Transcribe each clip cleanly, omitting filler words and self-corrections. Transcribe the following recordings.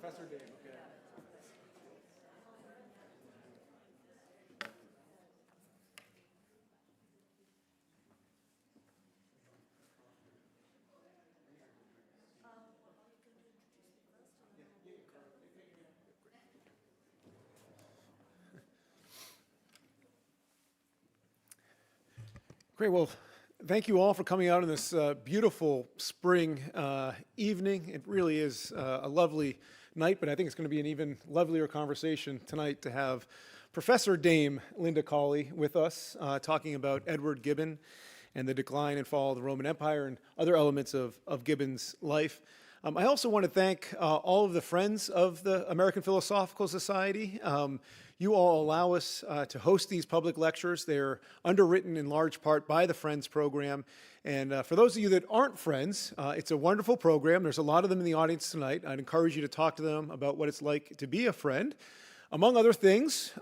Professor Dave, okay. Great, well, thank you all for coming out on this beautiful spring evening. It really is a lovely night, but I think it's going to be an even lovelier conversation tonight to have Professor Dame Linda Colley with us talking about Edward Gibbon and the decline and fall of the Roman Empire and other elements of Gibbon's life. I also want to thank all of the friends of the American Philosophical Society. You all allow us to host these public lectures. They're underwritten in large part by the Friends program. And for those of you that aren't friends, it's a wonderful program. There's a lot of them in the audience tonight. I'd encourage you to talk to them about what it's like to be a friend. Among other things,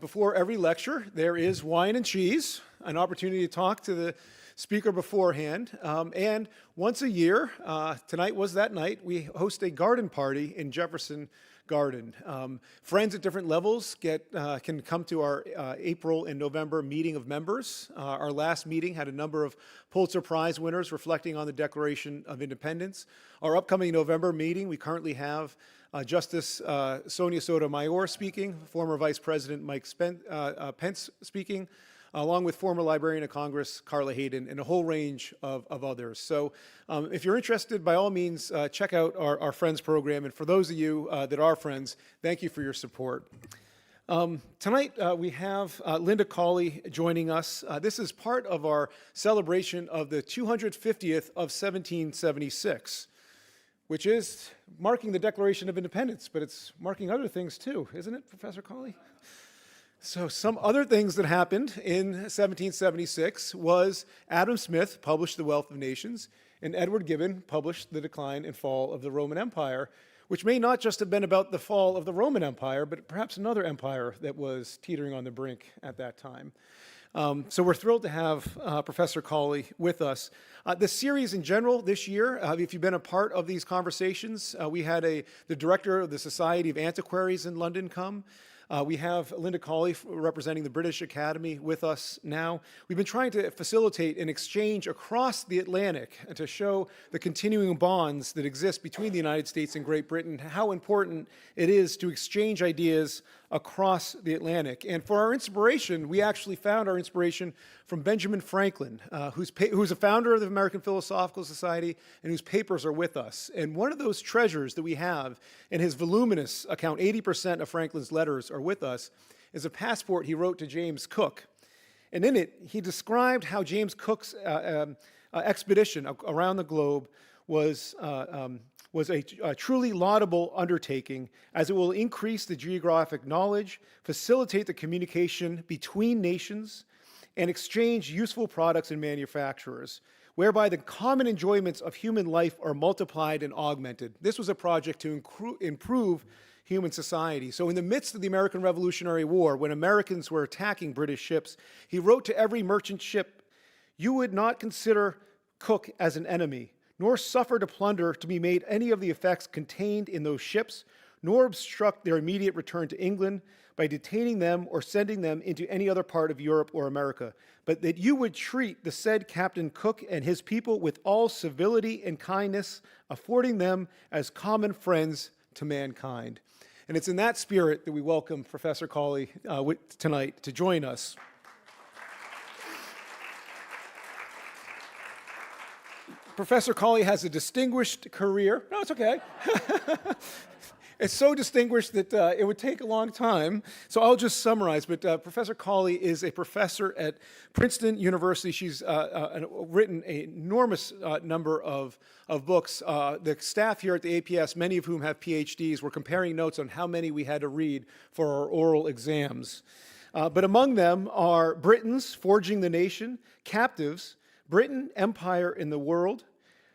before every lecture, there is wine and cheese, an opportunity to talk to the speaker beforehand. And once a year, tonight was that night, we host a garden party in Jefferson Garden. Friends at different levels can come to our April and November meeting of members. Our last meeting had a number of Pulitzer Prize winners reflecting on the Declaration of Independence. Our upcoming November meeting, we currently have Justice Sonia Sotomayor speaking, former Vice President Mike Pence speaking, along with former Librarian of Congress Carla Hayden and a whole range of others. So if you're interested, by all means, check out our Friends program. And for those of you that are friends, thank you for your support. Tonight we have Linda Colley joining us. This is part of our celebration of the 250th of 1776, which is marking the Declaration of Independence, but it's marking other things too, isn't it, Professor Colley? So some other things that happened in 1776 was Adam Smith published The Wealth of Nations, and Edward Gibbon published The Decline and Fall of the Roman Empire, which may not just have been about the fall of the Roman Empire, but perhaps another empire that was teetering on the brink at that time. So we're thrilled to have Professor Colley with us. The series in general this year, if you've been a part of these conversations, we had the director of the Society of Antiquaries in London come. We have Linda Colley representing the British Academy with us now. We've been trying to facilitate an exchange across the Atlantic and to show the continuing bonds that exist between the United States and Great Britain, how important it is to exchange ideas across the Atlantic. And for our inspiration, we actually found our inspiration from Benjamin Franklin, who's a founder of the American Philosophical Society and whose papers are with us. And one of those treasures that we have in his voluminous account, 80% of Franklin's letters are with us, is a passport he wrote to James Cook. And in it, he described how James Cook's expedition around the globe was a truly laudable undertaking, as it will increase the geographic knowledge, facilitate the communication between nations, and exchange useful products and manufacturers, whereby the common enjoyments of human life are multiplied and augmented. This was a project to improve human society. So in the midst of the American Revolutionary War, when Americans were attacking British ships, he wrote to every merchant ship, "You would not consider Cook as an enemy, nor suffer to plunder to be made any of the effects contained in those ships, nor obstruct their immediate return to England by detaining them or sending them into any other part of Europe or America, but that you would treat the said Captain Cook and his people with all civility and kindness, affording them as common friends to mankind." And it's in that spirit that we welcome Professor Colley tonight to join us. Professor Colley has a distinguished career. No, it's okay. It's so distinguished that it would take a long time, so I'll just summarize. But Professor Colley is a professor at Princeton University. She's written an enormous number of books. The staff here at the APS, many of whom have PhDs, were comparing notes on how many we had to read for our oral exams. But among them are Britons, Forging the Nation, Captives, Britain, Empire in the World,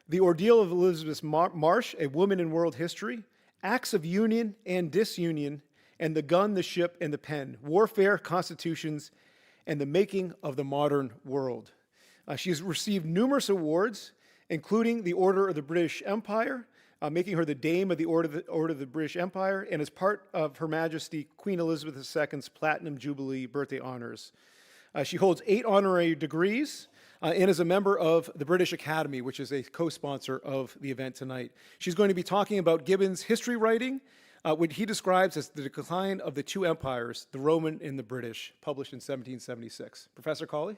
The Ordeal of Elizabeth Marsh, A Woman in World History, Acts of Union and Disunion, and The Gun, the Ship, and the Pen, Warfare, Constitutions, and the Making of the Modern World. She has received numerous awards, including the Order of the British Empire, making her the Dame of the Order of the British Empire, and as part of Her Majesty Queen Elizabeth II's Platinum Jubilee birthday honors. She holds 8 honorary degrees and is a member of the British Academy, which is a co-sponsor of the event tonight. She's going to be talking about Gibbon's history writing, what he describes as the decline of the two empires, the Roman and the British, published in 1776. Professor Colley?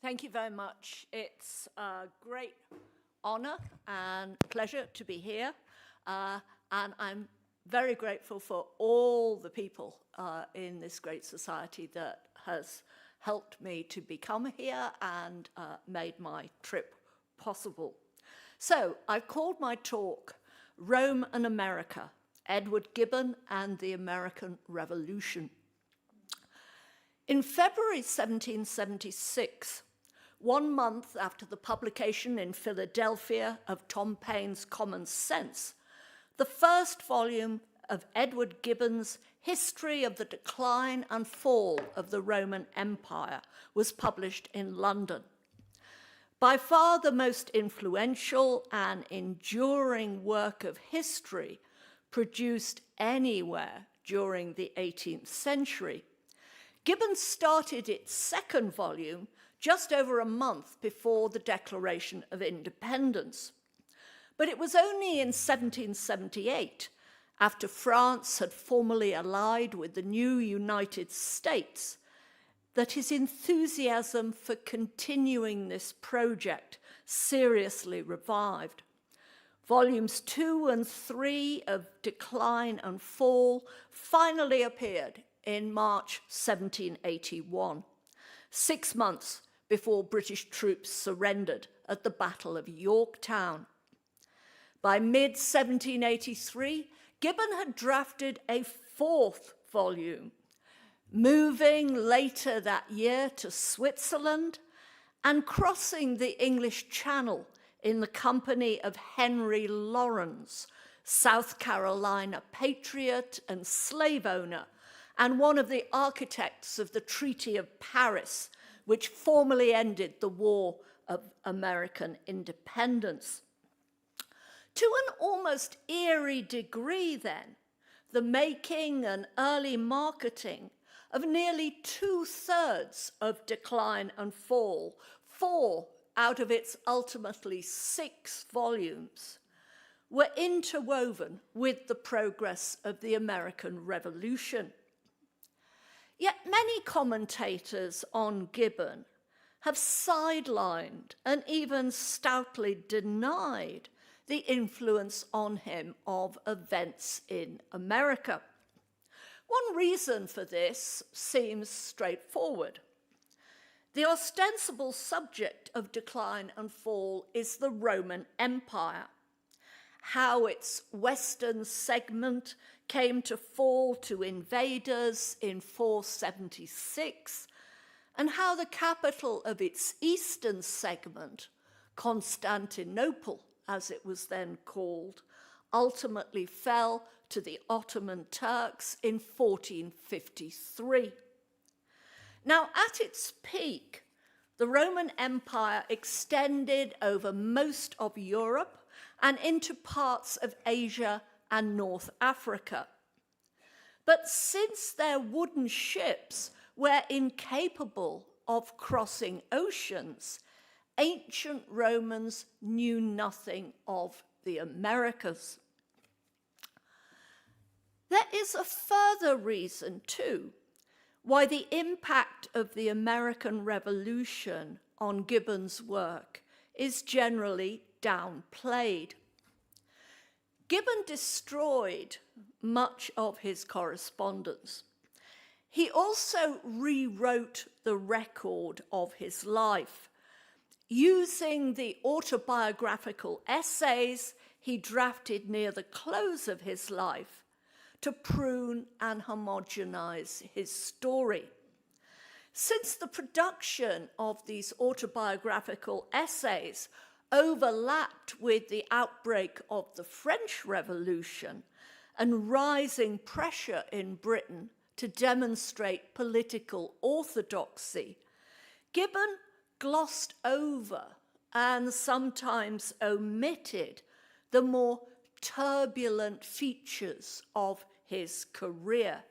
Thank you very much. It's a great honor and pleasure to be here. And I'm very grateful for all the people in this great society that has helped me to become here and made my trip possible. So I've called my talk Rome and America, Edward Gibbon and the American Revolution. In February 1776, 1 month after the publication in Philadelphia of Tom Paine's Common Sense, the first volume of Edward Gibbon's History of the Decline and Fall of the Roman Empire was published in London. By far the most influential and enduring work of history produced anywhere during the 18th century, Gibbon started its second volume just over a month before the Declaration of Independence. But it was only in 1778, after France had formally allied with the new United States, that his enthusiasm for continuing this project seriously revived. Volumes 2 and 3 of Decline and Fall finally appeared in March 1781, 6 months before British troops surrendered at the Battle of Yorktown. By mid-1783, Gibbon had drafted a 4th volume, moving later that year to Switzerland and crossing the English Channel in the company of Henry Lawrence, South Carolina patriot and slave owner, and one of the architects of the Treaty of Paris, which formally ended the War of American Independence. To an almost eerie degree, then, the making and early marketing of nearly 2/3 of Decline and Fall, 4 out of its ultimately 6 volumes, were interwoven with the progress of the American Revolution. Yet many commentators on Gibbon have sidelined and even stoutly denied the influence on him of events in America. One reason for this seems straightforward. The ostensible subject of Decline and Fall is the Roman Empire, how its western segment came to fall to invaders in 476, and how the capital of its eastern segment, Constantinople, as it was then called, ultimately fell to the Ottoman Turks in 1453. Now, at its peak, the Roman Empire extended over most of Europe and into parts of Asia and North Africa. But since their wooden ships were incapable of crossing oceans, ancient Romans knew nothing of the Americas. There is a further reason, too, why the impact of the American Revolution on Gibbon's work is generally downplayed. Gibbon destroyed much of his correspondence. He also rewrote the record of his life, using the autobiographical essays he drafted near the close of his life to prune and homogenize his story. Since the production of these autobiographical essays overlapped with the outbreak of the French Revolution, and rising pressure in Britain to demonstrate political orthodoxy, Gibbon glossed over and sometimes omitted the more turbulent features of his career,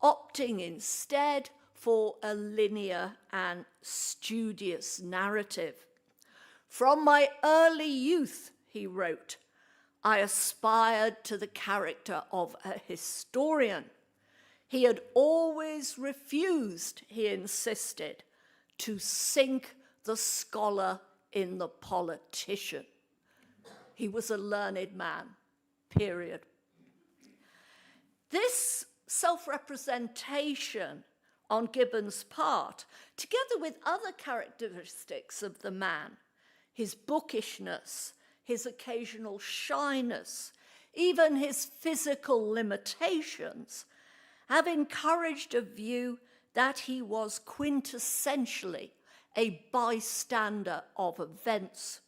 opting instead for a linear and studious narrative. "From my early youth," he wrote, "I aspired to the character of a historian. He had always refused," he insisted, "to sink the scholar in the politician." He was a learned man, period. This self-representation on Gibbon's part, together with other characteristics of the man, his bookishness, his occasional shyness, even his physical limitations, have encouraged a view that he was quintessentially a bystander of events.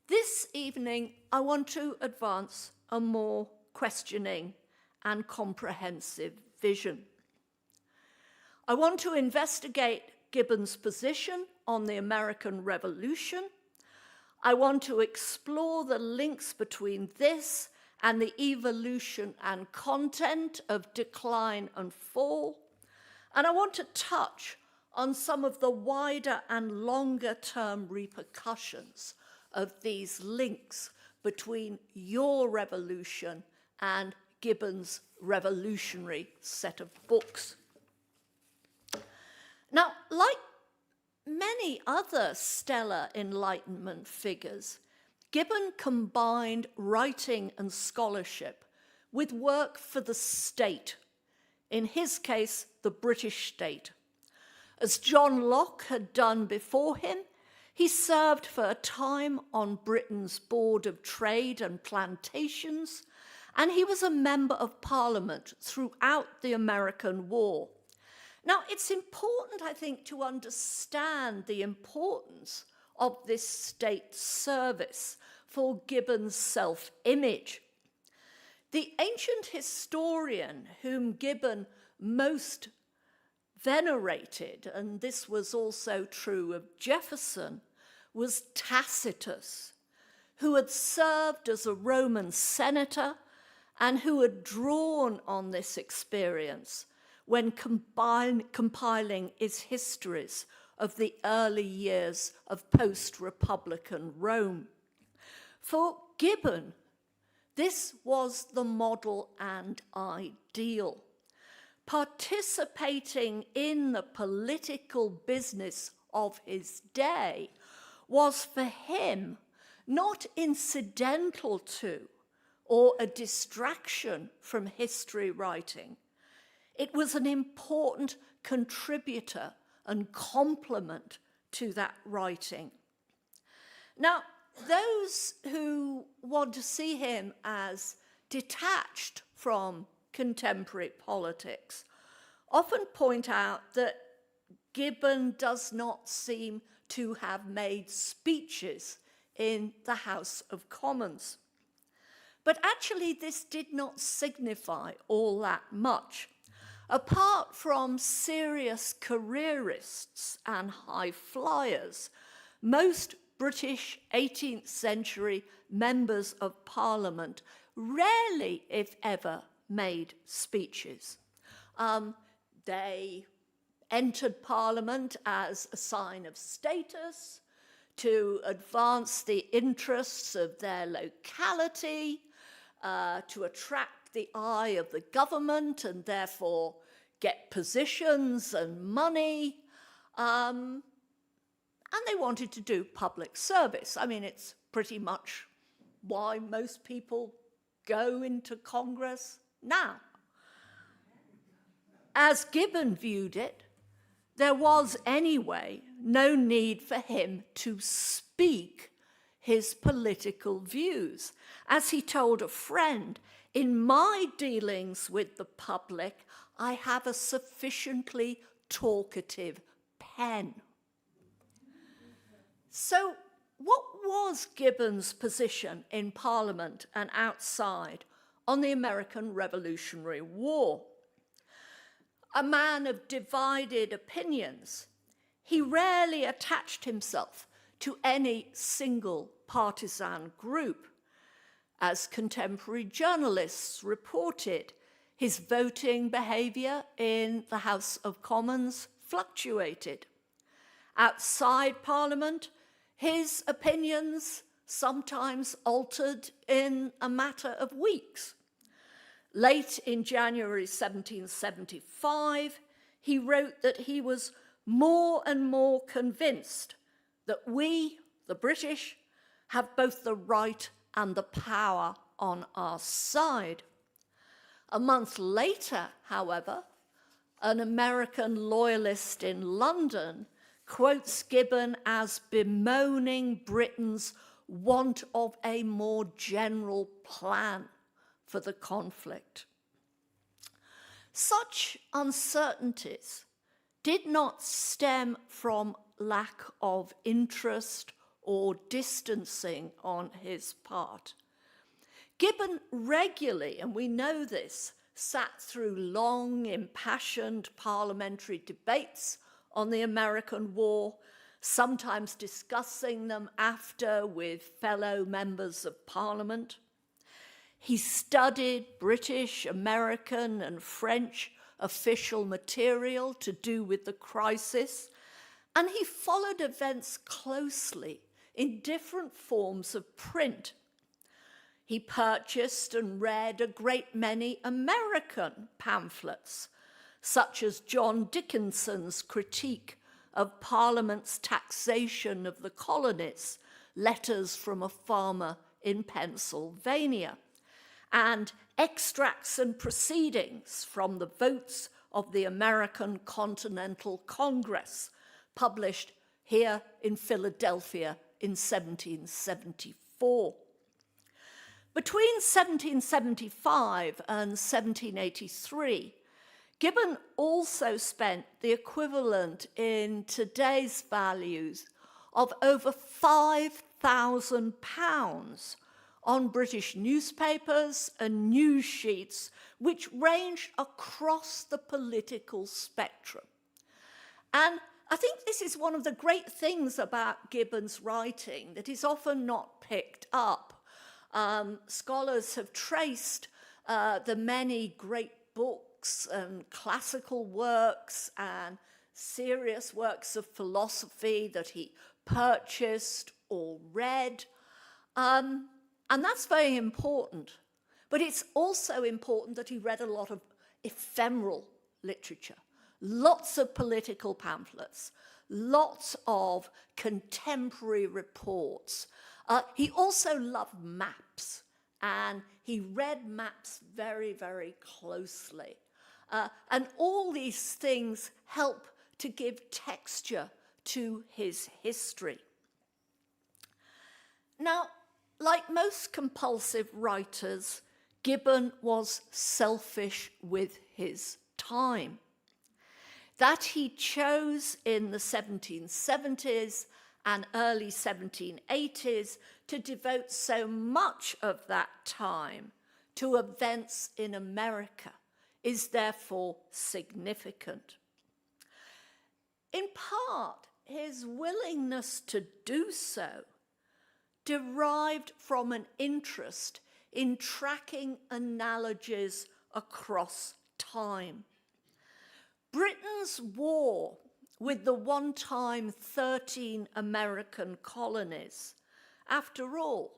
This evening, I want to advance a more questioning and comprehensive vision. I want to investigate Gibbon's position on the American Revolution. I want to explore the links between this and the evolution and content of Decline and Fall. And I want to touch on some of the wider and longer-term repercussions of these links between your revolution and Gibbon's revolutionary set of books. Now, like many other stellar Enlightenment figures, Gibbon combined writing and scholarship with work for the state, in his case, the British state. As John Locke had done before him, he served for a time on Britain's Board of Trade and Plantations, and he was a member of Parliament throughout the American War. Now, it's important, I think, to understand the importance of this state service for Gibbon's self-image. The ancient historian whom Gibbon most venerated, and this was also true of Jefferson, was Tacitus, who had served as a Roman senator and who had drawn on this experience when compiling his histories of the early years of post-Republican Rome. For Gibbon, this was the model and ideal. Participating in the political business of his day was for him not incidental to or a distraction from history writing. It was an important contributor and complement to that writing. Now, those who want to see him as detached from contemporary politics often point out that Gibbon does not seem to have made speeches in the House of Commons. But actually, this did not signify all that much. Apart from serious careerists and high flyers, most British 18th century members of Parliament rarely, if ever, made speeches. They entered Parliament as a sign of status, to advance the interests of their locality, to attract the eye of the government and therefore get positions and money. And they wanted to do public service. I mean, it's pretty much why most people go into Congress now. As Gibbon viewed it, there was anyway no need for him to speak his political views. As he told a friend, "In my dealings with the public, I have a sufficiently talkative pen." So what was Gibbon's position in Parliament and outside on the American Revolutionary War? A man of divided opinions, he rarely attached himself to any single partisan group. As contemporary journalists reported, his voting behaviour in the House of Commons fluctuated. Outside Parliament, his opinions sometimes altered in a matter of weeks. Late in January 1775, he wrote that he was more and more convinced that we, the British, have both the right and the power on our side. A month later, however, an American loyalist in London quotes Gibbon as bemoaning Britain's want of a more general plan for the conflict. Such uncertainties did not stem from lack of interest or distancing on his part. Gibbon regularly, and we know this, sat through long, impassioned parliamentary debates on the American War, sometimes discussing them after with fellow members of Parliament. He studied British, American, and French official material to do with the crisis, and he followed events closely in different forms of print. He purchased and read a great many American pamphlets, such as John Dickinson's critique of Parliament's taxation of the colonies, Letters from a Farmer in Pennsylvania, and Extracts and Proceedings from the Votes of the American Continental Congress, published here in Philadelphia in 1774. Between 1775 and 1783, Gibbon also spent the equivalent in today's values of over £5,000 on British newspapers and news sheets which range across the political spectrum. And I think this is one of the great things about Gibbon's writing that is often not picked up. Scholars have traced the many great books and classical works and serious works of philosophy that he purchased or read. And that's very important. But it's also important that he read a lot of ephemeral literature, lots of political pamphlets, lots of contemporary reports. He also loved maps, and he read maps very, very closely. And all these things help to give texture to his history. Now, like most compulsive writers, Gibbon was selfish with his time. That he chose in the 1770s and early 1780s to devote so much of that time to events in America is therefore significant. In part, his willingness to do so derived from an interest in tracking analogies across time. Britain's war with the one-time 13 American colonies, after all,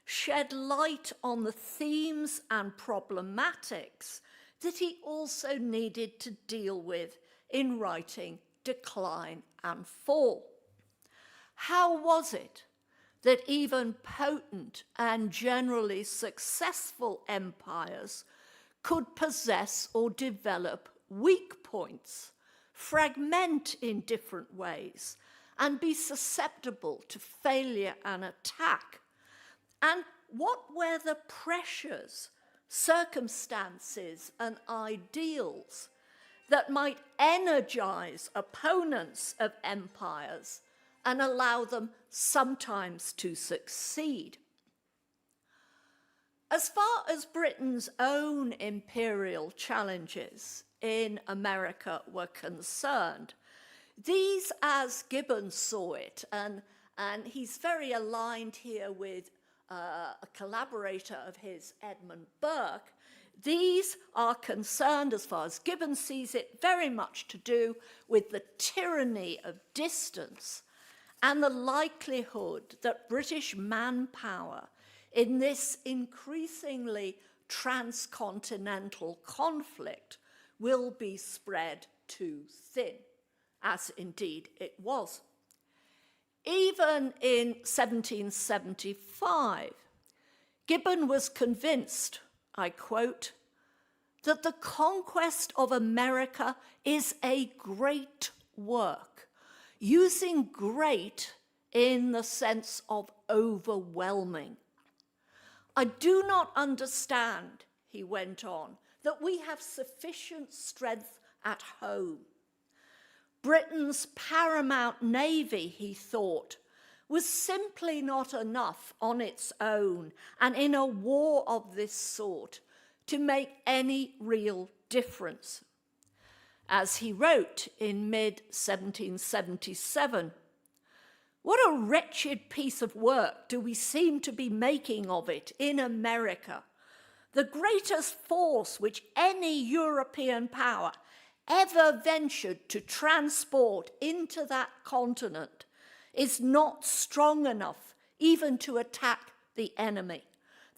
shed light on the themes and problematics that he also needed to deal with in writing Decline and Fall. How was it that even potent and generally successful empires could possess or develop weak points, fragment in different ways, and be susceptible to failure and attack? And what were the pressures, circumstances, and ideals that might energize opponents of empires and allow them sometimes to succeed. As far as Britain's own imperial challenges in America were concerned, these, as Gibbon saw it, and he's very aligned here with a collaborator of his, Edmund Burke, these are concerned, as far as Gibbon sees it, very much to do with the tyranny of distance and the likelihood that British manpower in this increasingly transcontinental conflict will be spread too thin, as indeed it was. Even in 1775, Gibbon was convinced, I quote, that the conquest of America is a great work, using great in the sense of overwhelming. I do not understand, he went on, that we have sufficient strength at home. Britain's paramount navy, he thought, was simply not enough on its own and in a war of this sort to make any real difference. As he wrote in mid-1777, "What a wretched piece of work do we seem to be making of it in America, the greatest force which any European power ever ventured to transport into that continent is not strong enough even to attack the enemy.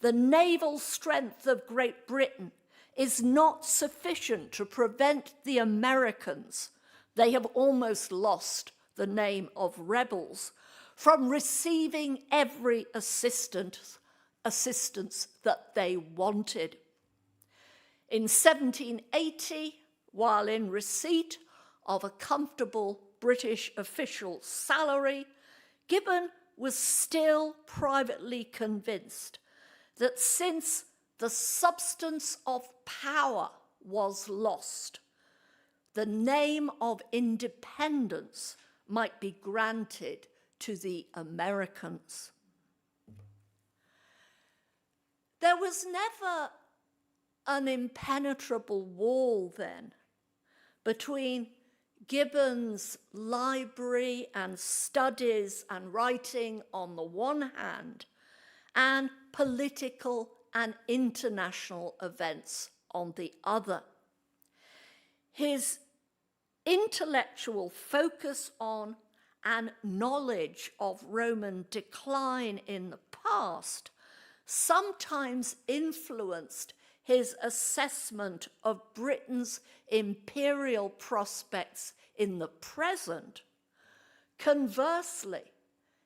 The naval strength of Great Britain is not sufficient to prevent the Americans, they have almost lost the name of rebels, from receiving every assistance that they wanted." In 1780, while in receipt of a comfortable British official salary, Gibbon was still privately convinced that since the substance of power was lost, the name of independence might be granted to the Americans. There was never an impenetrable wall then between Gibbon's library and studies and writing on the one hand, and political and international events on the other. His intellectual focus on and knowledge of Roman decline in the past sometimes influenced his assessment of Britain's imperial prospects in the present. Conversely,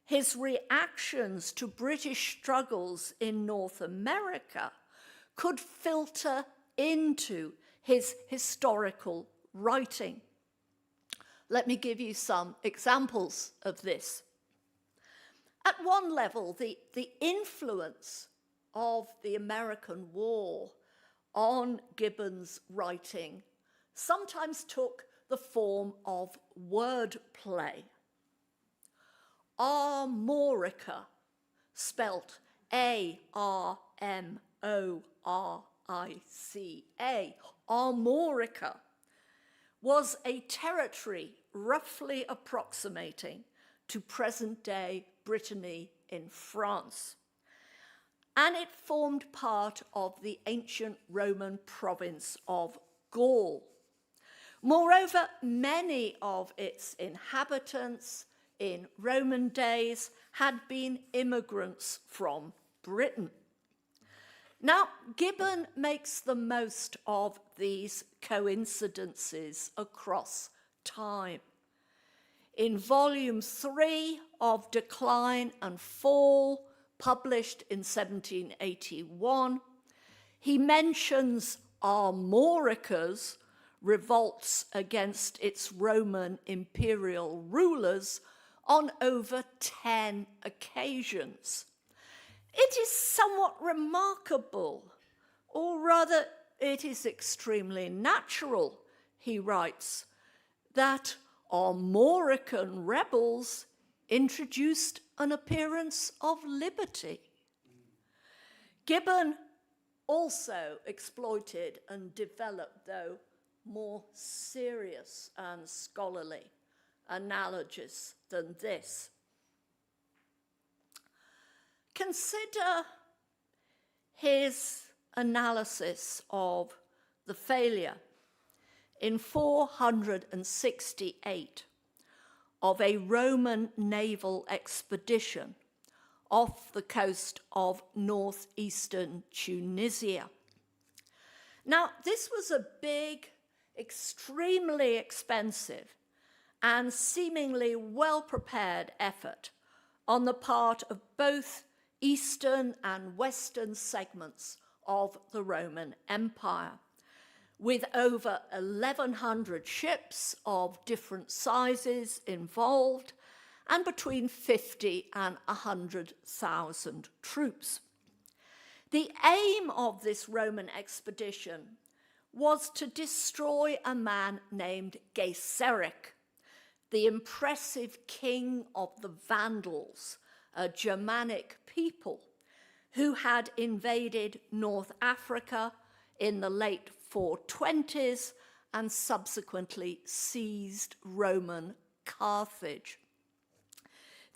his reactions to British struggles in North America could filter into his historical writing. Let me give you some examples of this. At one level, the influence of the American War on Gibbon's writing sometimes took the form of wordplay. Armorica, spelt A-R-M-O-R-I-C-A, Armorica, was a territory roughly approximating to present-day Brittany in France, and it formed part of the ancient Roman province of Gaul. Moreover, many of its inhabitants in Roman days had been immigrants from Britain. Now, Gibbon makes the most of these coincidences across time. In volume 3 of Decline and Fall, published in 1781, he mentions Armorica's revolts against its Roman imperial rulers on over 10 occasions. It is somewhat remarkable, or rather it is extremely natural, he writes, that Armorican rebels introduced an appearance of liberty. Gibbon also exploited and developed, though, more serious and scholarly analogies than this. Consider his analysis of the failure in 468 of a Roman naval expedition off the coast of northeastern Tunisia. Now, this was a big, extremely expensive, and seemingly well-prepared effort on the part of both eastern and western segments of the Roman Empire, with over 1,100 ships of different sizes involved and between 50 and 100,000 troops. The aim of this Roman expedition was to destroy a man named Gaiseric, the impressive king of the Vandals, a Germanic people who had invaded North Africa in the late 420s and subsequently seized Roman Carthage.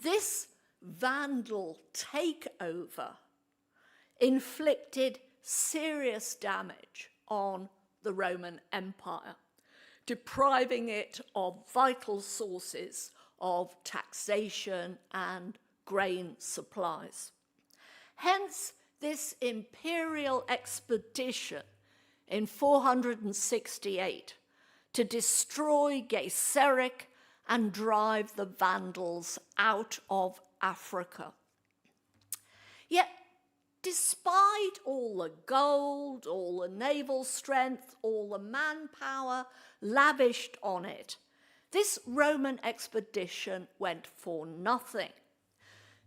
This Vandal takeover inflicted serious damage on the Roman Empire, depriving it of vital sources of taxation and grain supplies. Hence, this imperial expedition in 468 to destroy Gaiseric and drive the Vandals out of Africa. Yet, despite all the gold, all the naval strength, all the manpower lavished on it, this Roman expedition went for nothing.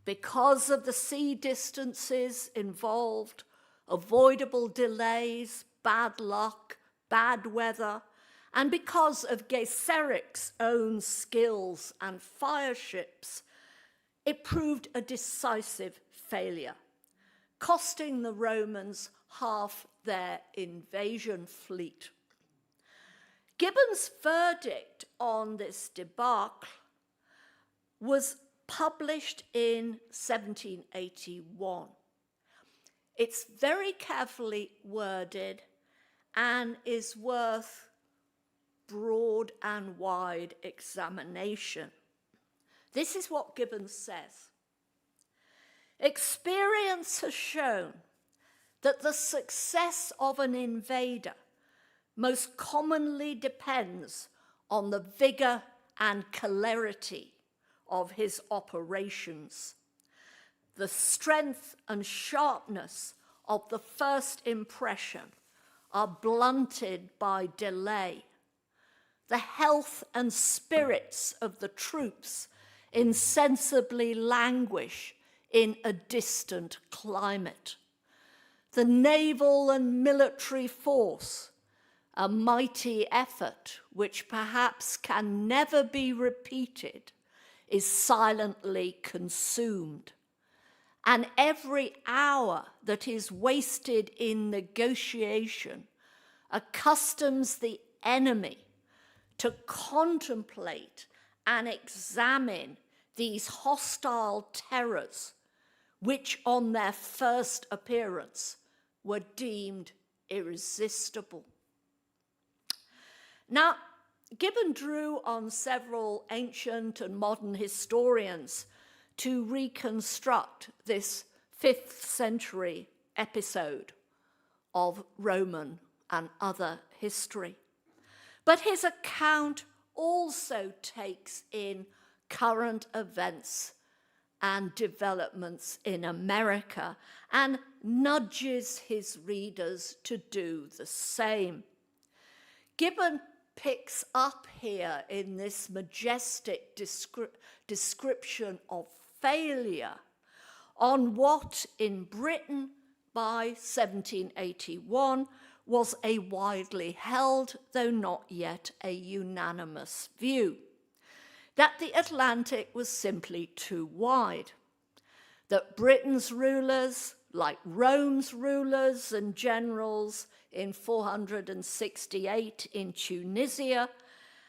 Because of the sea distances involved, avoidable delays, bad luck, bad weather, and because of Gaiseric's own skills and fire ships, it proved a decisive failure, costing the Romans half their invasion fleet. Gibbon's verdict on this debacle was published in 1781. It's very carefully worded and is worth broad and wide examination. This is what Gibbon says. Experience has shown that the success of an invader most commonly depends on the vigor and celerity of his operations. The strength and sharpness of the first impression are blunted by delay. The health and spirits of the troops insensibly languish in a distant climate. The naval and military force, a mighty effort which perhaps can never be repeated, is silently consumed. And every hour that is wasted in negotiation accustoms the enemy to contemplate and examine these hostile terrors, which on their first appearance were deemed irresistible. Now, Gibbon drew on several ancient and modern historians to reconstruct this 5th century episode of Roman and other history. But his account also takes in current events and developments in America and nudges his readers to do the same. Gibbon picks up here in this majestic description of failure on what in Britain by 1781 was a widely held, though not yet a unanimous view. that the Atlantic was simply too wide, that Britain's rulers, like Rome's rulers and generals in 468 in Tunisia,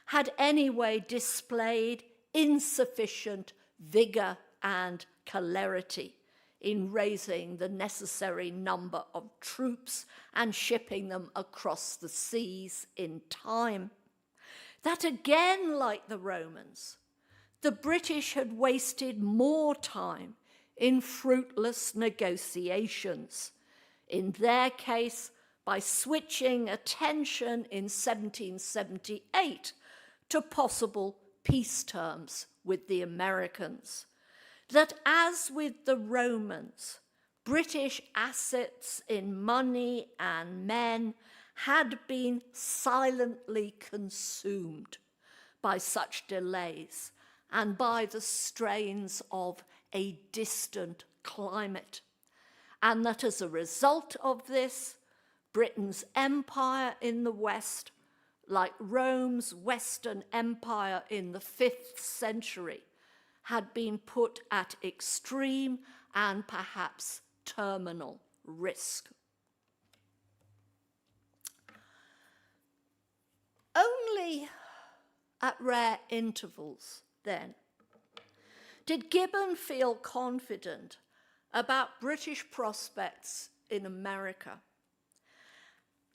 had anyway displayed insufficient vigor and celerity in raising the necessary number of troops and shipping them across the seas in time. That again, like the Romans, the British had wasted more time in fruitless negotiations, in their case by switching attention in 1778 to possible peace terms with the Americans. That as with the Romans, British assets in money and men had been silently consumed by such delays and by the strains of a distant climate, and that as a result of this, Britain's empire in the West, like Rome's Western Empire in the 5th century, had been put at extreme and perhaps terminal risk. Only at rare intervals, then, did Gibbon feel confident about British prospects in America.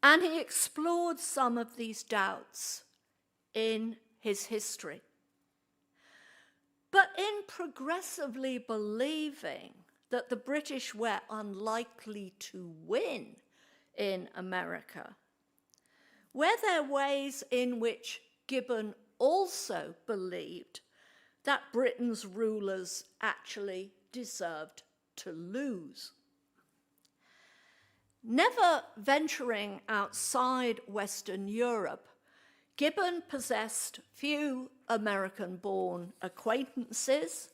And he explored some of these doubts in his history. But in progressively believing that the British were unlikely to win in America, were there ways in which Gibbon also believed that Britain's rulers actually deserved to lose? Never venturing outside Western Europe, Gibbon possessed few American-born acquaintances,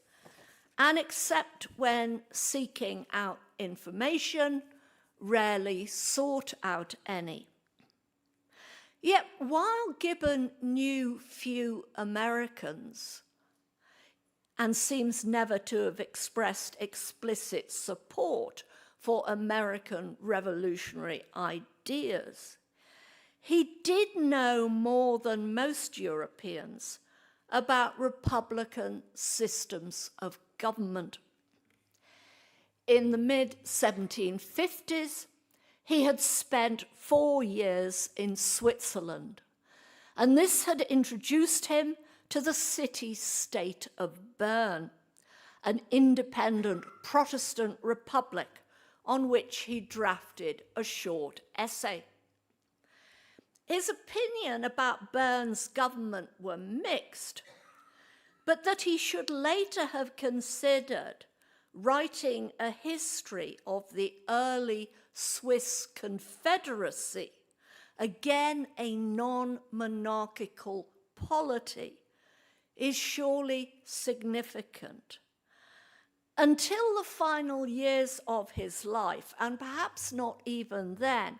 and except when seeking out information, rarely sought out any. Yet while Gibbon knew few Americans, and seems never to have expressed explicit support for American revolutionary ideas, he did know more than most Europeans about Republican systems of government. In the mid-1750s, he had spent 4 years in Switzerland, and this had introduced him to the city-state of Bern, an independent Protestant republic on which he drafted a short essay. His opinion about Bern's government were mixed, but that he should later have considered writing a history of the early Swiss Confederacy, again a non-monarchical polity, is surely significant. Until the final years of his life, and perhaps not even then,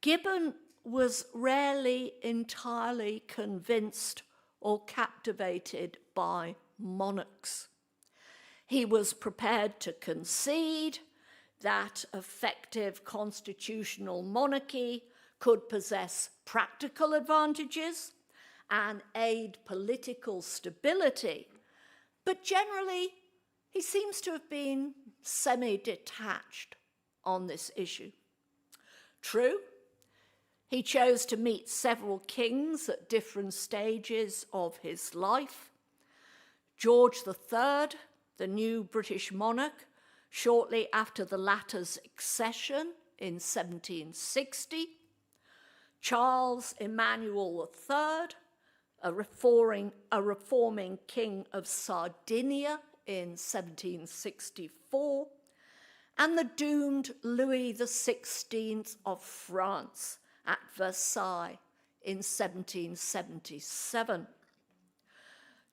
Gibbon was rarely entirely convinced or captivated by monarchs. He was prepared to concede that effective constitutional monarchy could possess practical advantages and aid political stability, but generally he seems to have been semi-detached on this issue. True, he chose to meet several kings at different stages of his life. George III, the new British monarch, shortly after the latter's accession in 1760. Charles Emmanuel III, a reforming king of Sardinia in 1764, and the doomed Louis XVI of France at Versailles in 1777.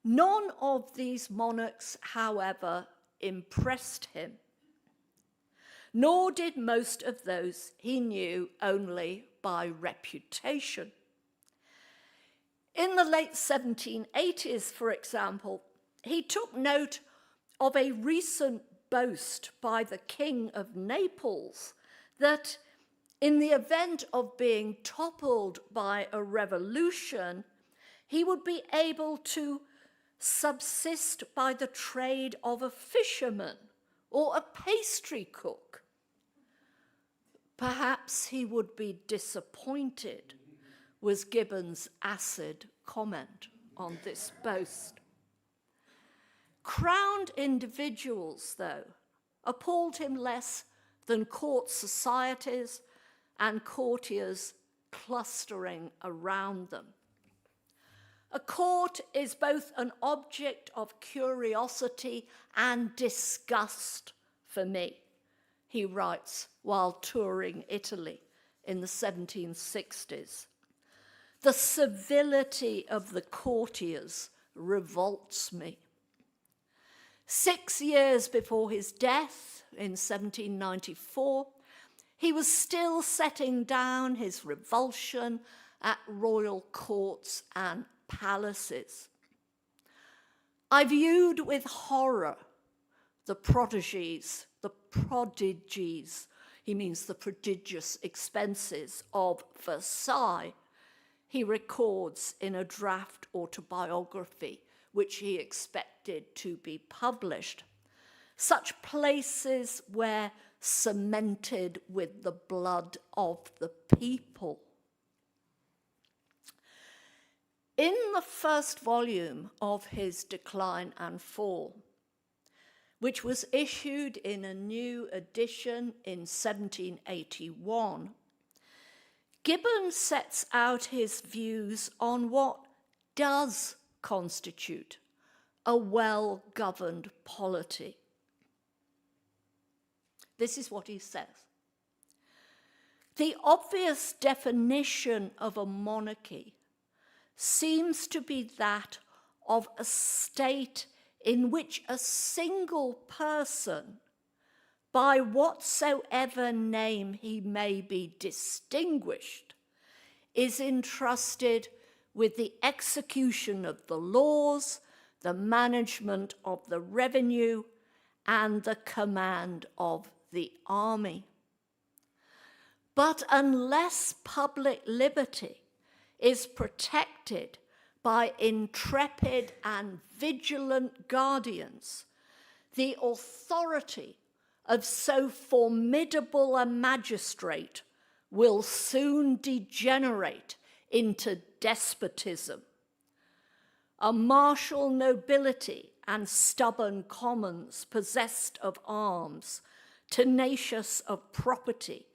None of these monarchs, however, impressed him, nor did most of those he knew only by reputation. In the late 1780s, for example, he took note of a recent boast by the King of Naples that in the event of being toppled by a revolution, he would be able to subsist by the trade of a fisherman or a pastry cook. Perhaps he would be disappointed, was Gibbon's acid comment on this boast. Crowned individuals, though, appalled him less than court societies and courtiers clustering around them. A court is both an object of curiosity and disgust for me, he writes while touring Italy in the 1760s. The civility of the courtiers revolts me. 6 years before his death in 1794, he was still setting down his revulsion at royal courts and palaces. I viewed with horror the prodigies, he means the prodigious expenses of Versailles, he records in a draft autobiography which he expected to be published. Such places were cemented with the blood of the people. In the first volume of his Decline and Fall, which was issued in a new edition in 1781, Gibbon sets out his views on what does constitute a well-governed polity. This is what he says. The obvious definition of a monarchy seems to be that of a state in which a single person, by whatsoever name he may be distinguished, is entrusted with the execution of the laws, the management of the revenue, and the command of the army. But unless public liberty is protected by intrepid and vigilant guardians, the authority of so formidable a magistrate will soon degenerate into despotism. A martial nobility and stubborn commons possessed of arms, tenacious of property,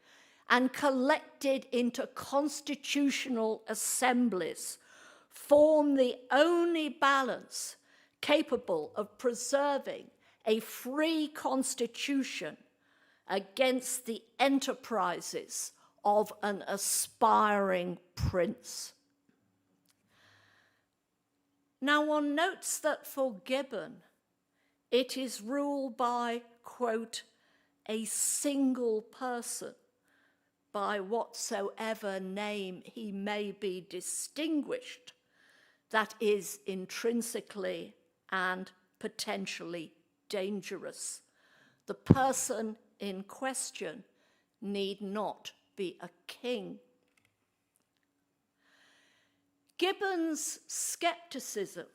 and collected into constitutional assemblies form the only balance capable of preserving a free constitution against the enterprises of an aspiring prince. Now, one notes that for Gibbon, it is ruled by, quote, a single person, by whatsoever name he may be distinguished, that is intrinsically and potentially dangerous. The person in question need not be a king. Gibbon's skepticism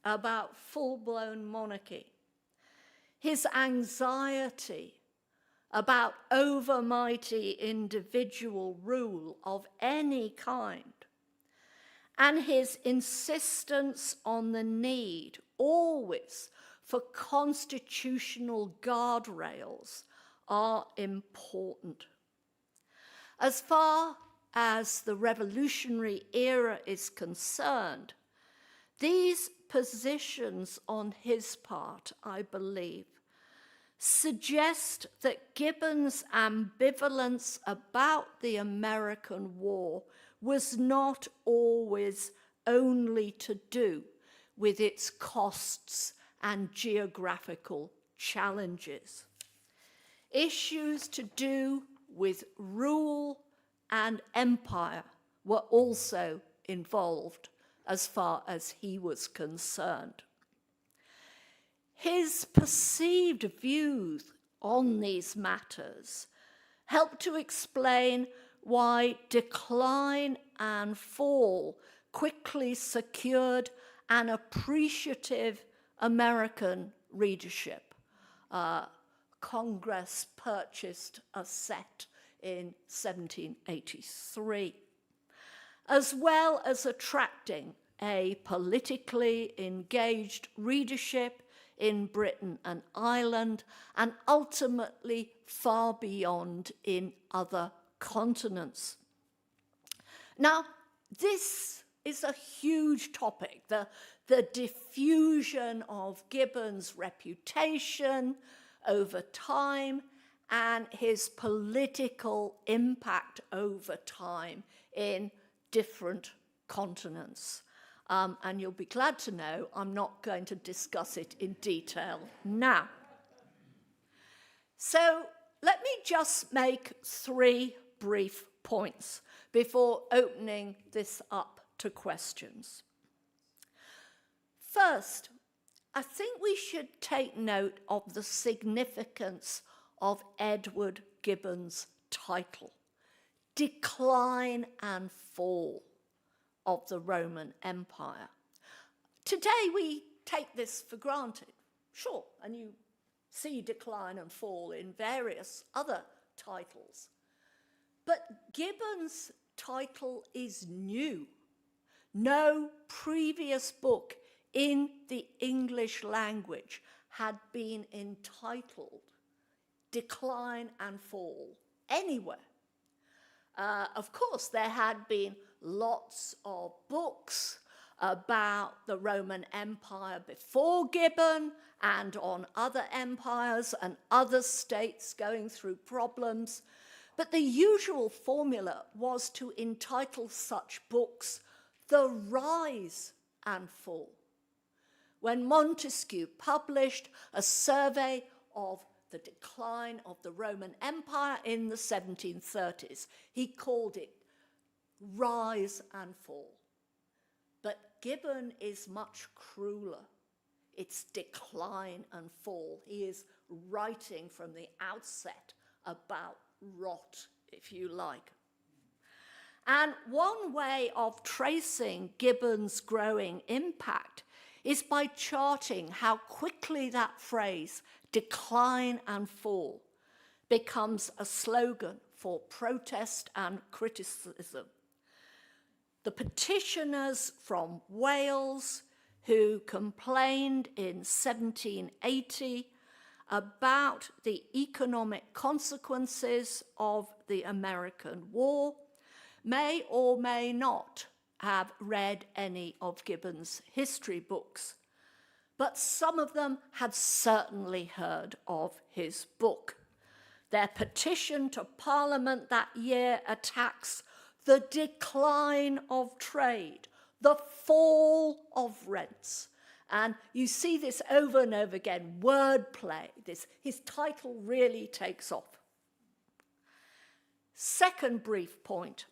about full-blown monarchy, his anxiety about overmighty individual rule of any kind, and his insistence on the need always for constitutional guardrails are important. As far as the revolutionary era is concerned, these positions on his part, I believe, suggest that Gibbon's ambivalence about the American war was not always only to do with its costs and geographical challenges. Issues to do with rule and empire were also involved as far as he was concerned. His perceived views on these matters help to explain why decline and fall quickly secured an appreciative American readership. Congress purchased a set in 1783, as well as attracting a politically engaged readership in Britain and Ireland, and ultimately far beyond in other continents. Now, this is a huge topic, the diffusion of Gibbon's reputation over time and his political impact over time in different continents. And you'll be glad to know I'm not going to discuss it in detail now. So let me just make 3 brief points before opening this up to questions. First, I think we should take note of the significance of Edward Gibbon's title, Decline and Fall of the Roman Empire. Today we take this for granted, sure, and you see decline and fall in various other titles. But Gibbon's title is new. No previous book in the English language had been entitled Decline and Fall anywhere. Of course, there had been lots of books about the Roman Empire before Gibbon and on other empires and other states going through problems, but the usual formula was to entitle such books The Rise and Fall. When Montesquieu published a survey of the decline of the Roman Empire in the 1730s, he called it Rise and Fall. But Gibbon is much crueler. It's decline and fall. He is writing from the outset about rot, if you like. And one way of tracing Gibbon's growing impact is by charting how quickly that phrase, decline and fall, becomes a slogan for protest and criticism. The petitioners from Wales who complained in 1780 about the economic consequences of the American War may or may not have read any of Gibbon's history books, but some of them had certainly heard of his book. Their petition to Parliament that year attacks the decline of trade, the fall of rents. And you see this over and over again, wordplay. His title really takes off. Second brief point.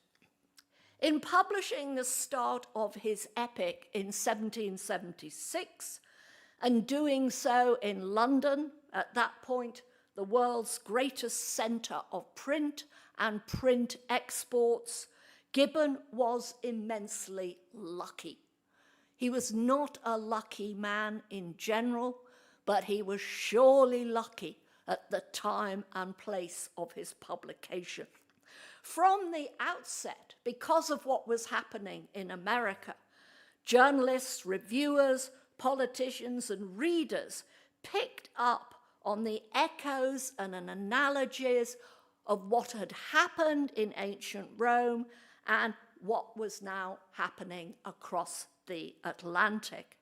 In publishing the start of his epic in 1776, and doing so in London, at that point, the world's greatest centre of print and print exports, Gibbon was immensely lucky. He was not a lucky man in general, but he was surely lucky at the time and place of his publication. From the outset, because of what was happening in America, journalists, reviewers, politicians, and readers picked up on the echoes and analogies of what had happened in ancient Rome and what was now happening across the Atlantic.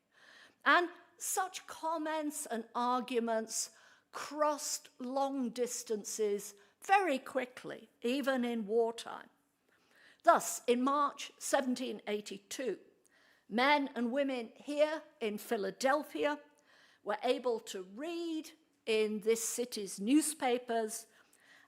And such comments and arguments crossed long distances very quickly, even in wartime. Thus, in March 1782, men and women here in Philadelphia were able to read in this city's newspapers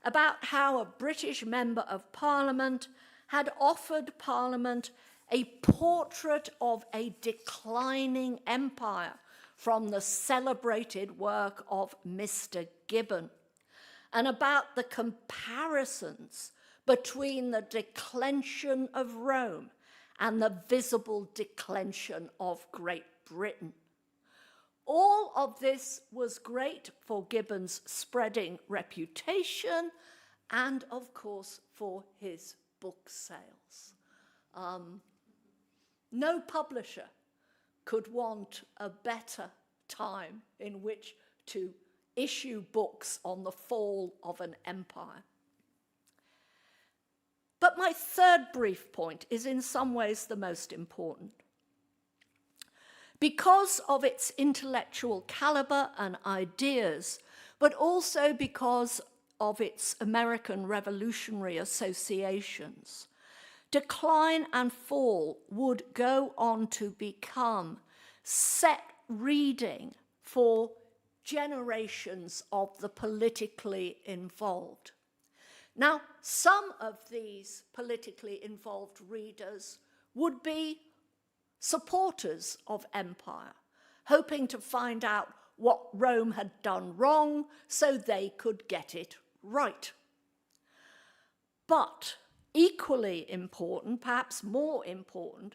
about how a British member of Parliament had offered Parliament a portrait of a declining empire from the celebrated work of Mr. Gibbon, and about the comparisons between the declension of Rome and the visible declension of Great Britain. All of this was great for Gibbon's spreading reputation and, of course, for his book sales. No publisher could want a better time in which to issue books on the fall of an empire. But my third brief point is in some ways the most important. Because of its intellectual caliber and ideas, but also because of its American revolutionary associations, Decline and Fall would go on to become set reading for generations of the politically involved. Now, some of these politically involved readers would be supporters of empire, hoping to find out what Rome had done wrong so they could get it right. But equally important, perhaps more important,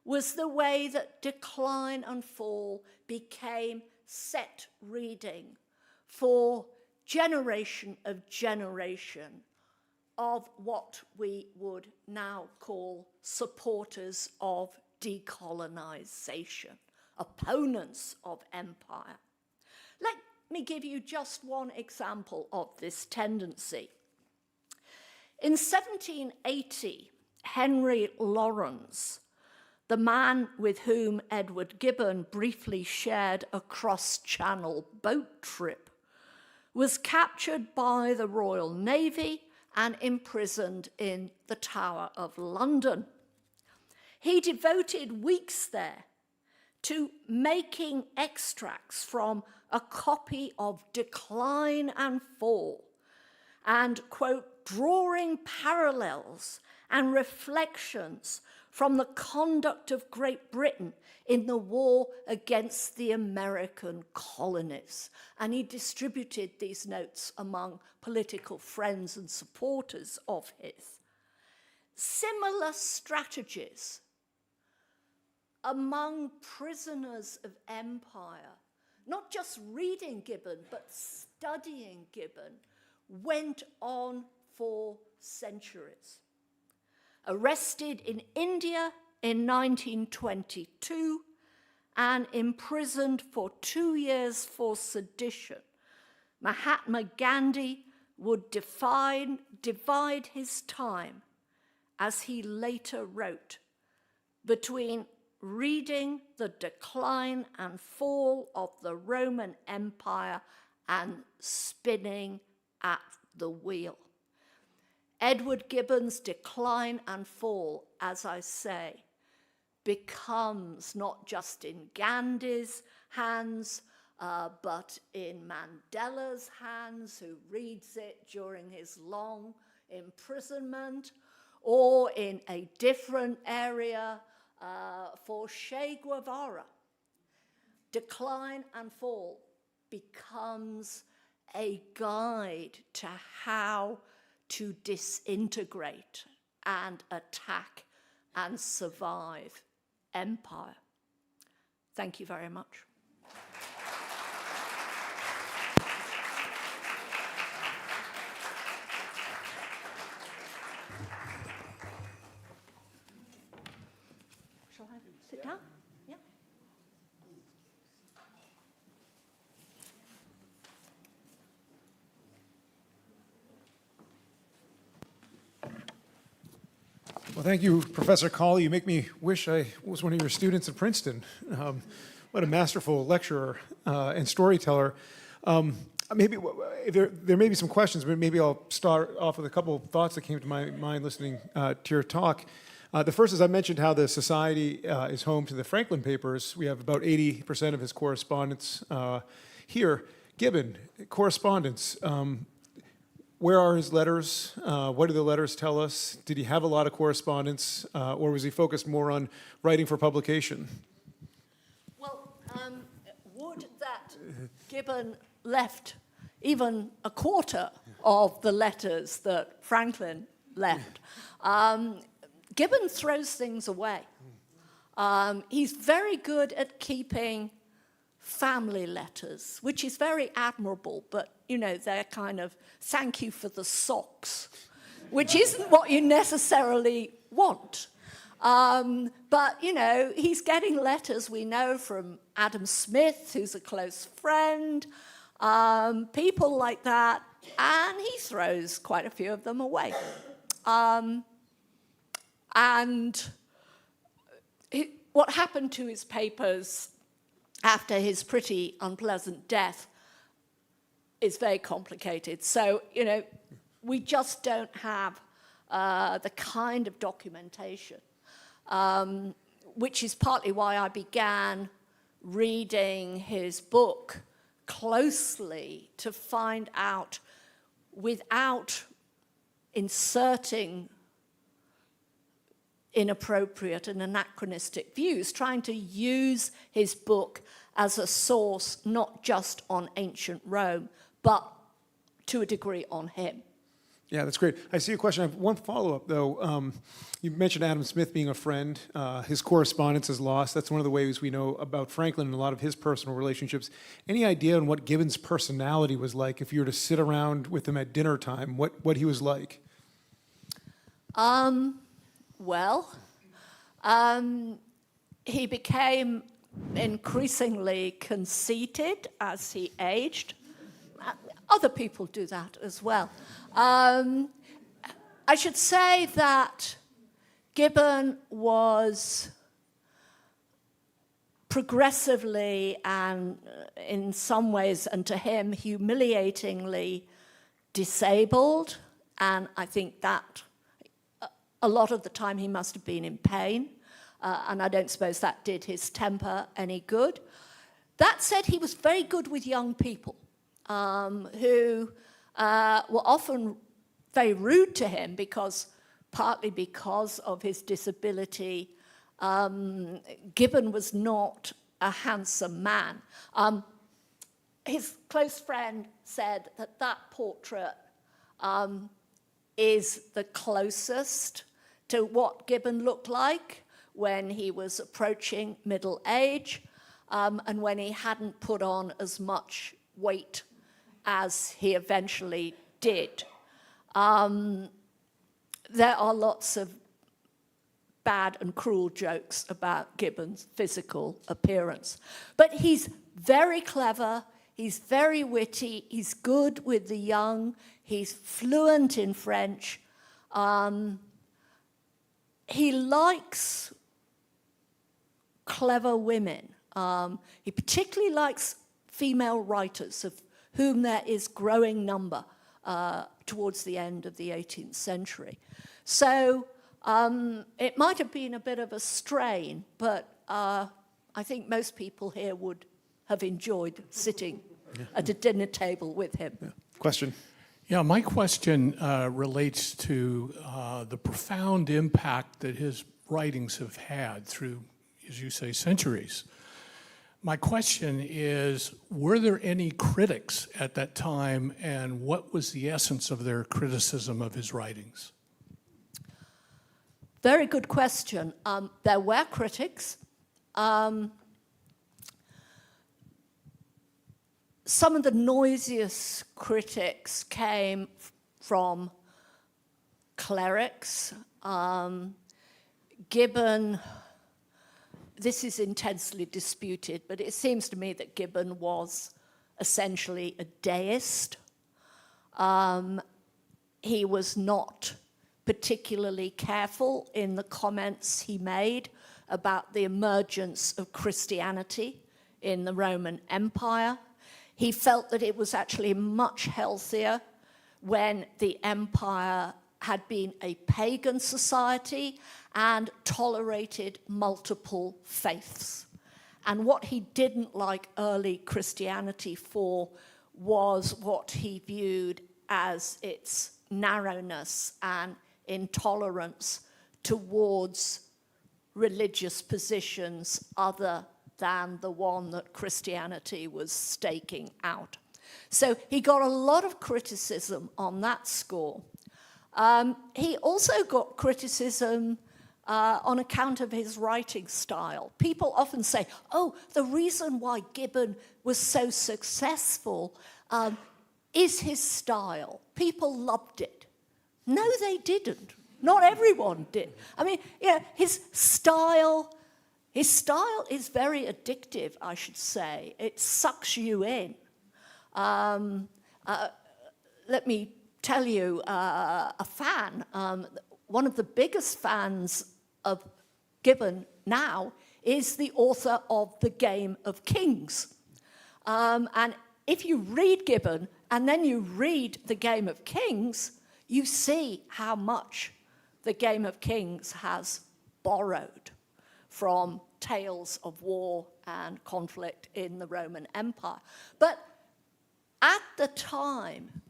was the way that Decline and Fall became set reading for generation of what we would now call supporters of decolonization, opponents of empire. Let me give you just one example of this tendency. In 1780, Henry Lawrence, the man with whom Edward Gibbon briefly shared a cross-channel boat trip, was captured by the Royal Navy and imprisoned in the Tower of London. He devoted weeks there to making extracts from a copy of Decline and Fall and, quote, drawing parallels and reflections from the conduct of Great Britain in the war against the American colonies. And he distributed these notes among political friends and supporters of his. Similar strategies among prisoners of empire, not just reading Gibbon, but studying Gibbon, went on for centuries. Arrested in India in 1922 and imprisoned for 2 years for sedition, Mahatma Gandhi would divide his time, as he later wrote, between reading the decline and fall of the Roman Empire and spinning at the wheel. Edward Gibbon's Decline and Fall, as I say, becomes not just in Gandhi's hands, but in Mandela's hands, who reads it during his long imprisonment, or in a different area for Che Guevara. Decline and Fall becomes a guide to how to disintegrate and attack and survive empire. Thank you very much. Shall I sit down? Yeah. Well, thank you, Professor Colley. You make me wish I was one of your students at Princeton. What a masterful lecturer and storyteller. Maybe there may be some questions, but maybe I'll start off with a couple of thoughts that came to my mind listening to your talk. The first is I mentioned how the Society is home to the Franklin Papers. We have about 80% of his correspondence here. Gibbon, correspondence. Where are his letters? What do the letters tell us? Did he have a lot of correspondence, or was he focused more on writing for publication? Well, would that Gibbon left even a quarter of the letters that Franklin left. Gibbon throws things away. He's very good at keeping family letters, which is very admirable, but, you know, they're kind of thank you for the socks, which isn't what you necessarily want. But, you know, he's getting letters, we know, from Adam Smith, who's a close friend, people like that, and he throws quite a few of them away. What happened to his papers after his pretty unpleasant death is very complicated. So, you know, we just don't have the kind of documentation, which is partly why I began reading his book closely to find out, without inserting inappropriate and anachronistic views, trying to use his book as a source not just on ancient Rome, but to a degree on him. Yeah, that's great. I see a question. I have one follow-up, though. You mentioned Adam Smith being a friend. His correspondence is lost. That's one of the ways we know about Franklin and a lot of his personal relationships. Any idea on what Gibbon's personality was like if you were to sit around with him at dinner time, what he was like? He became increasingly conceited as he aged. Other people do that as well. I should say that Gibbon was progressively and in some ways, and to him, humiliatingly disabled. And I think that a lot of the time he must have been in pain. And I don't suppose that did his temper any good. That said, he was very good with young people who were often very rude to him partly because of his disability. Gibbon was not a handsome man. His close friend said that portrait is the closest to what Gibbon looked like when he was approaching middle age, and when he hadn't put on as much weight as he eventually did. There are lots of bad and cruel jokes about Gibbon's physical appearance. But he's very clever, he's very witty, he's good with the young, he's fluent in French. He likes clever women. He particularly likes female writers, of whom there is growing number towards the end of the 18th century. So it might have been a bit of a strain, but I think most people here would have enjoyed sitting at a dinner table with him. Yeah. Question? Yeah, my question relates to the profound impact that his writings have had through, as you say, centuries. My question is, were there any critics at that time, and what was the essence of their criticism of his writings? Very good question. There were critics. Some of the noisiest critics came from clerics. Gibbon, this is intensely disputed, but it seems to me that Gibbon was essentially a deist. He was not particularly careful in the comments he made about the emergence of Christianity in the Roman Empire. He felt that it was actually much healthier when the empire had been a pagan society and tolerated multiple faiths. And what he didn't like early Christianity for was what he viewed as its narrowness and intolerance towards religious positions other than the one that Christianity was staking out. So he got a lot of criticism on that score. He also got criticism on account of his writing style. People often say, oh, the reason why Gibbon was so successful is his style. People loved it. No, they didn't. Not everyone did. I mean, you know, his style is very addictive, I should say. It sucks you in. Let me tell you, a fan, one of the biggest fans of Gibbon now is the author of The Game of Kings. And if you read Gibbon and then you read The Game of Kings, you see how much The Game of Kings has borrowed from tales of war and conflict in the Roman Empire. But at the time,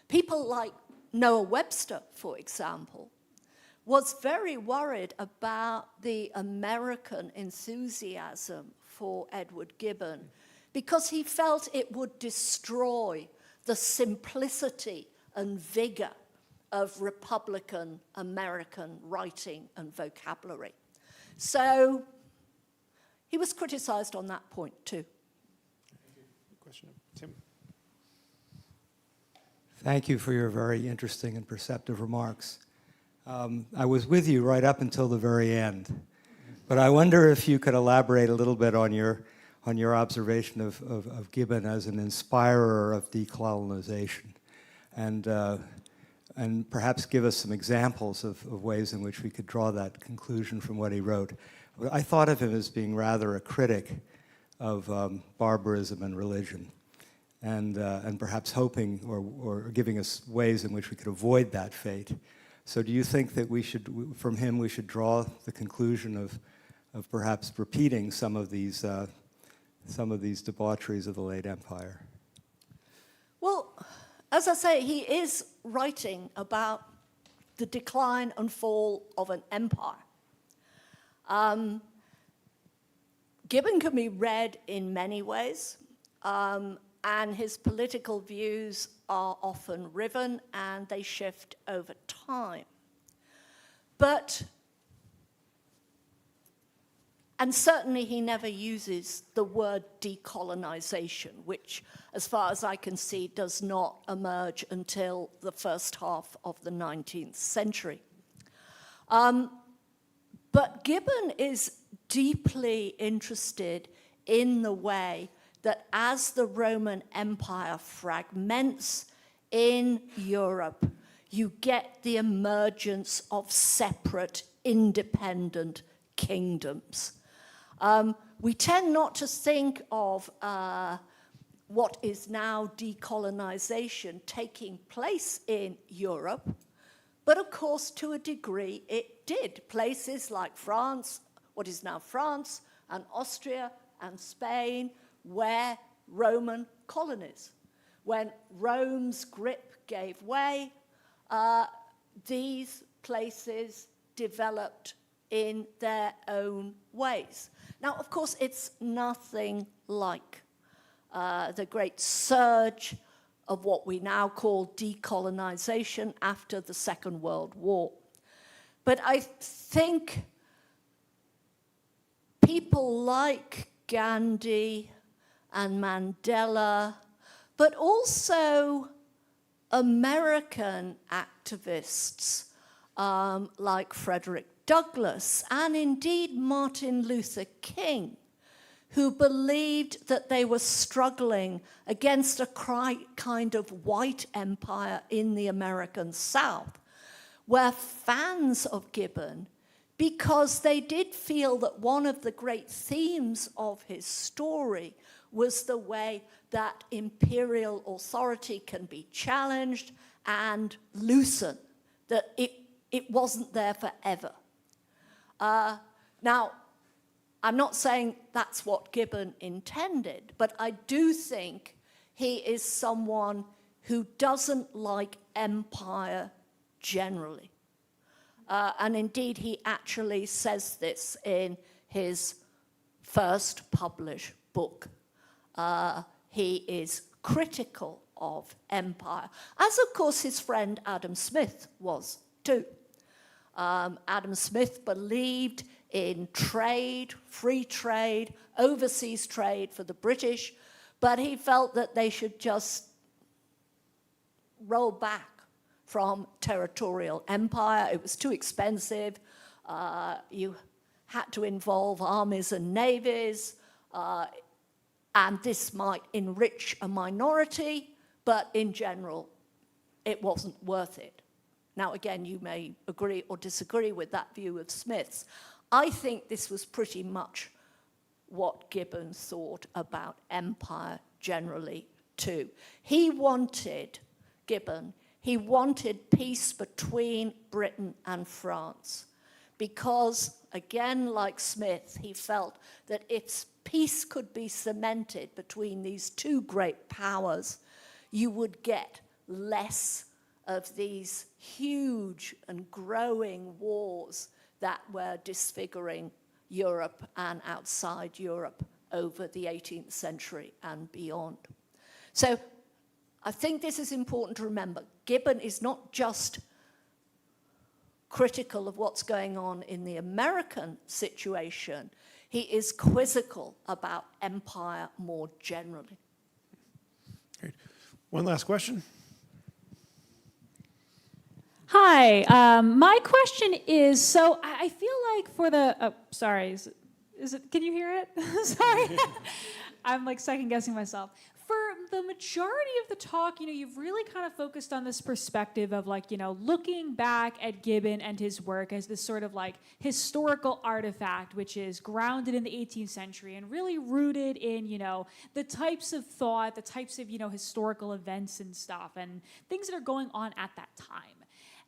people like Noah Webster, for example, was very worried about the American enthusiasm for Edward Gibbon because he felt it would destroy the simplicity and vigor of Republican American writing and vocabulary. So he was criticized on that point too. Question, Tim. Thank you for your very interesting and perceptive remarks. I was with you right up until the very end, but I wonder if you could elaborate a little bit on your observation of Gibbon as an inspirer of decolonization, and perhaps give us some examples of ways in which we could draw that conclusion from what he wrote. I thought of him as being rather a critic of barbarism and religion, and perhaps hoping or giving us ways in which we could avoid that fate. So do you think that from him, we should draw the conclusion of perhaps repeating some of these debaucheries of the late empire? Well, as I say, he is writing about the decline and fall of an empire. Gibbon can be read in many ways, and his political views are often riven and they shift over time. And certainly he never uses the word decolonization, which, as far as I can see, does not emerge until the first half of the 19th century. But Gibbon is deeply interested in the way that as the Roman Empire fragments in Europe, you get the emergence of separate, independent kingdoms. We tend not to think of what is now decolonization taking place in Europe, but of course, to a degree, it did. Places like France, what is now France, and Austria, and Spain, were Roman colonies. When Rome's grip gave way, these places developed in their own ways. Now, of course, it's nothing like the great surge of what we now call decolonization after the Second World War. But I think people like Gandhi and Mandela, but also American activists like Frederick Douglass and indeed Martin Luther King, who believed that they were struggling against a kind of white empire in the American South, were fans of Gibbon because they did feel that one of the great themes of his story was the way that imperial authority can be challenged and loosened, that it wasn't there forever. Now, I'm not saying that's what Gibbon intended, but I do think he is someone who doesn't like empire generally. And indeed, he actually says this in his first published book. He is critical of empire, as of course his friend Adam Smith was too. Adam Smith believed in trade, free trade, overseas trade for the British, but he felt that they should just roll back from territorial empire. It was too expensive. You had to involve armies and navies, and this might enrich a minority, but in general, it wasn't worth it. Now, again, you may agree or disagree with that view of Smith's. I think this was pretty much what Gibbon thought about empire generally, too. He wanted, Gibbon, he wanted peace between Britain and France because, again, like Smith, he felt that if peace could be cemented between these two great powers, you would get less of these huge and growing wars that were disfiguring Europe and outside Europe over the 18th century and beyond. So I think this is important to remember. Gibbon is not just critical of what's going on in the American situation. He is quizzical about empire more generally. Great. One last question. Hi, my question is, so I feel like for the, sorry, is it, can you hear it? Sorry, I'm like second guessing myself. For the majority of the talk, you've really kind of focused on this perspective of like, looking back at Gibbon and his work as this sort of like historical artifact, which is grounded in the 18th century and really rooted in, the types of thought, the types of, historical events and stuff and things that are going on at that time.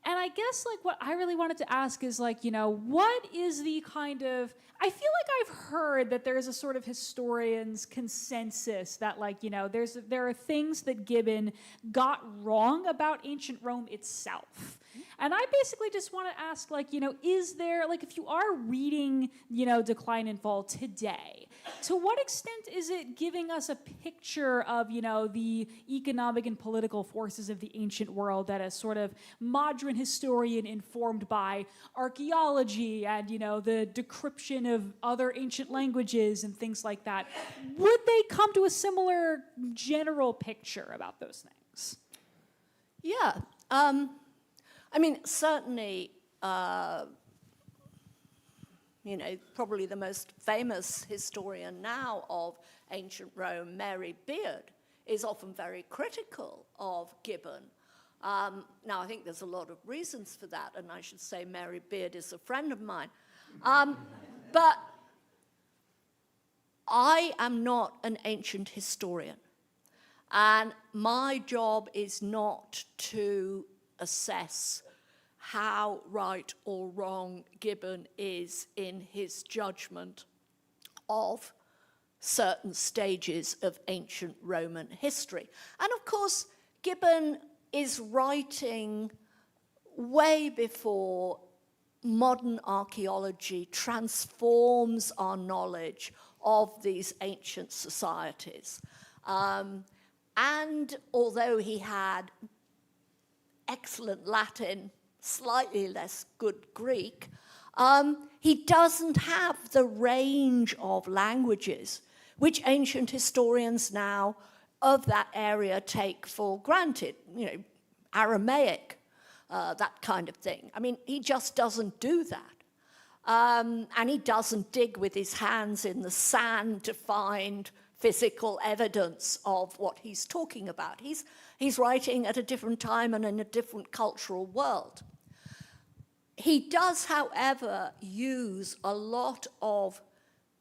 And I guess like what I really wanted to ask is like, what is the kind of, I feel like I've heard that there's a sort of historian's consensus that like, there are things that Gibbon got wrong about ancient Rome itself. And I basically just want to ask like, is there, like if you are reading, Decline and Fall today, to what extent is it giving us a picture of, the economic and political forces of the ancient world that a sort of modern historian informed by archaeology and, the decryption of other ancient languages and things like that, would they come to a similar general picture about those things? Yeah. I mean, certainly, probably the most famous historian now of ancient Rome, Mary Beard, is often very critical of Gibbon. Now, I think there's a lot of reasons for that, and I should say Mary Beard is a friend of mine. But I am not an ancient historian, and my job is not to assess how right or wrong Gibbon is in his judgment of certain stages of ancient Roman history. And of course, Gibbon is writing way before modern archaeology transforms our knowledge of these ancient societies. And although he had excellent Latin, slightly less good Greek, he doesn't have the range of languages which ancient historians now of that area take for granted, Aramaic, that kind of thing. I mean, he just doesn't do that. And he doesn't dig with his hands in the sand to find physical evidence of what he's talking about. He's writing at a different time and in a different cultural world. He does, however, use a lot of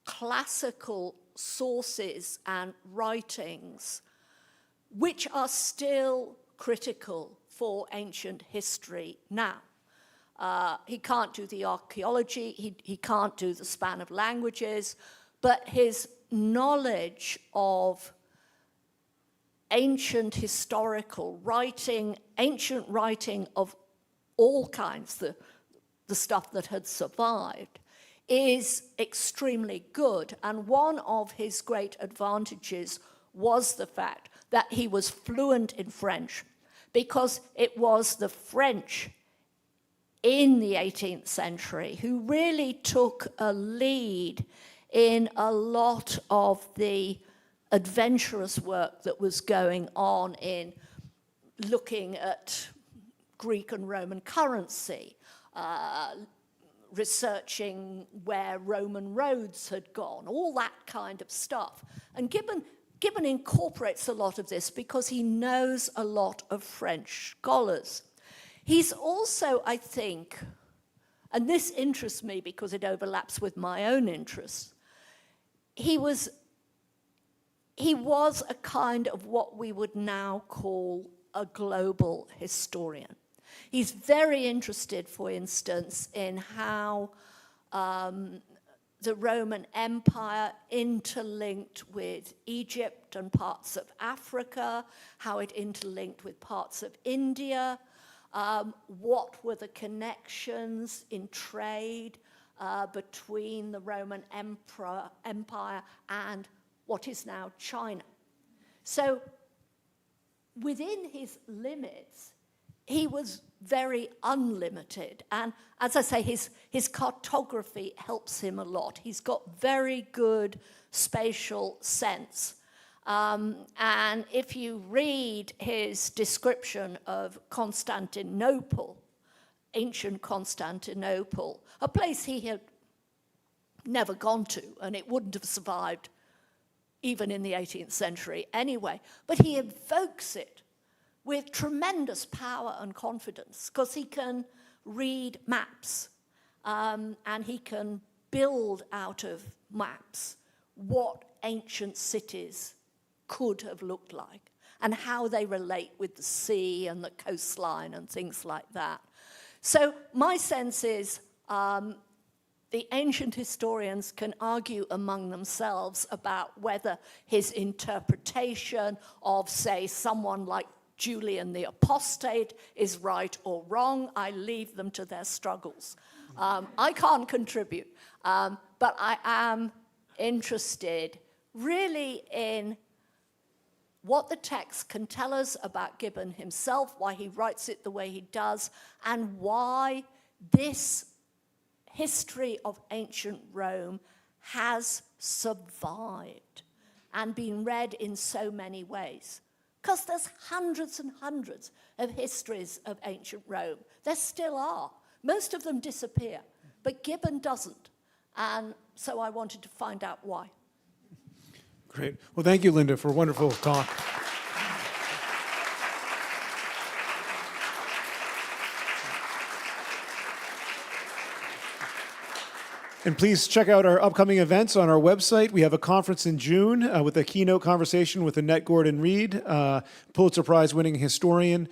classical sources and writings which are still critical for ancient history now. He can't do the archaeology, he can't do the span of languages, but his knowledge of ancient historical writing, ancient writing of all kinds, the stuff that had survived, is extremely good. And one of his great advantages was the fact that he was fluent in French, because it was the French in the 18th century who really took a lead in a lot of the adventurous work that was going on in looking at Greek and Roman currency, researching where Roman roads had gone, all that kind of stuff. And Gibbon incorporates a lot of this because he knows a lot of French scholars. He's also, I think, and this interests me because it overlaps with my own interests, he was a kind of what we would now call a global historian. He's very interested, for instance, in how the Roman Empire interlinked with Egypt and parts of Africa, how it interlinked with parts of India, what were the connections in trade between the Roman Empire and what is now China. So within his limits, he was very unlimited. And as I say, his cartography helps him a lot. He's got very good spatial sense. And if you read his description of Constantinople, ancient Constantinople, a place he had never gone to, and it wouldn't have survived even in the 18th century anyway, but he evokes it with tremendous power and confidence because he can read maps and he can build out of maps what ancient cities could have looked like and how they relate with the sea and the coastline and things like that. So my sense is the ancient historians can argue among themselves about whether his interpretation of, say, someone like Julian the Apostate is right or wrong. I leave them to their struggles. I can't contribute, but I am interested really in what the text can tell us about Gibbon himself, why he writes it the way he does, and why this history of ancient Rome has survived and been read in so many ways. Because there's hundreds and hundreds of histories of ancient Rome. There still are. Most of them disappear, but Gibbon doesn't. And so I wanted to find out why. Great. Well, thank you, Linda, for a wonderful talk. And please check out our upcoming events on our website. We have a conference in June with a keynote conversation with Annette Gordon-Reed, Pulitzer Prize winning historian.